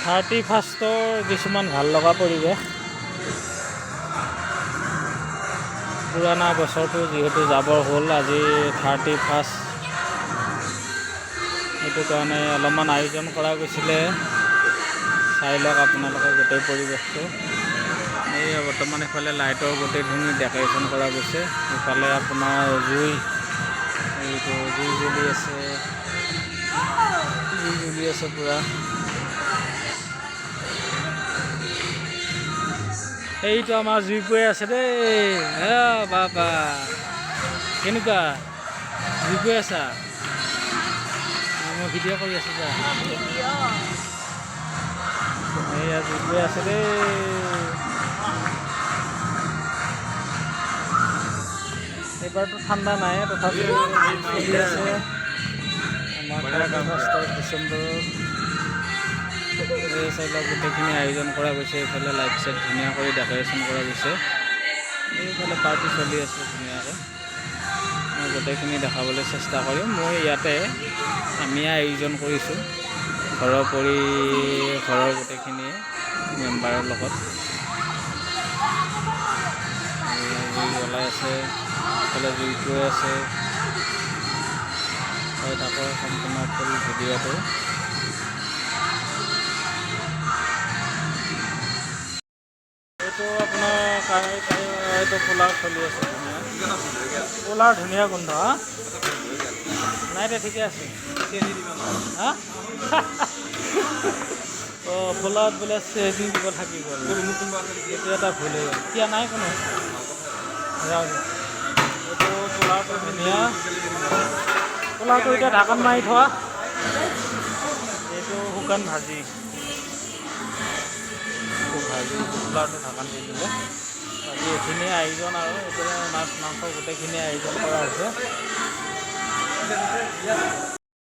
31ৰ কিছুমান ভাল লগা পৰিৱেশ। পুৰণা বছৰটো যিহেতু যাবৰ হ'ল, আজি 31। সেইটো কাৰণে অলপমান আয়োজন কৰা গৈছিলে। চাই লওক আপোনালোকে গোটেই পৰিৱেশটো। এই বৰ্তমান ইফালে লাইটৰ গোটেইখিনি ডেক'ৰেশ্যন কৰা গৈছে। ইফালে আপোনাৰ জুই জ্বলি আছে, পূৰা। এইটো আমাৰ জুই পৰি আছে দেই। বাবা কেনেকুৱা জুই পৰি আছা? মই ভিডিঅ' কৰি আছোঁ যা। এইয়া জুই পৰি আছে দেই। এইবাৰতো ঠাণ্ডা নাই, তথাপিও চলি আছে। আমাৰ 1 ডিচেম্বৰত এই চাইডত গোটেইখিনি আয়োজন কৰা গৈছে। এইফালে লাইট চাইট ধুনীয়া কৰি ডেক'ৰেশ্যন কৰা গৈছে। এইফালে পাৰ্টি চলি আছে ধুনীয়াকৈ। মই গোটেইখিনি দেখাবলৈ চেষ্টা কৰিম। মই ইয়াতে আমি আয়োজন কৰিছোঁ ঘৰৰ গোটেইখিনিয়ে মেম্বাৰৰ লগত। জুই জ্বলাই আছে, এইফালে জুই গৈ আছে। চাই থাকক সম্পূৰ্ণ ফুল ভিডিঅ'টো। এইটো আপোনাৰ এইটো পোলাও চলি আছে ধুনীয়া। পোলাও ধুনীয়া গোন্ধ। নাই দে ঠিকে আছে। হা পোলাওত বোলে চেনি দিব থাকি গ'ল। এইটো এটা ভুল হৈ গ'ল। এতিয়া নাই কোনো। এইটো পোলাওটো ধুনীয়া। পোলাওটো এতিয়া ঢাকন মাৰি থোৱা। এইটো শুকান ভাজি। পোলাওটো ঢাকন দি দিলে। বাকী এইখিনিয়ে আয়োজন আৰু এইফালে মাছ মাংস গোটেইখিনি আয়োজন কৰা হৈছে।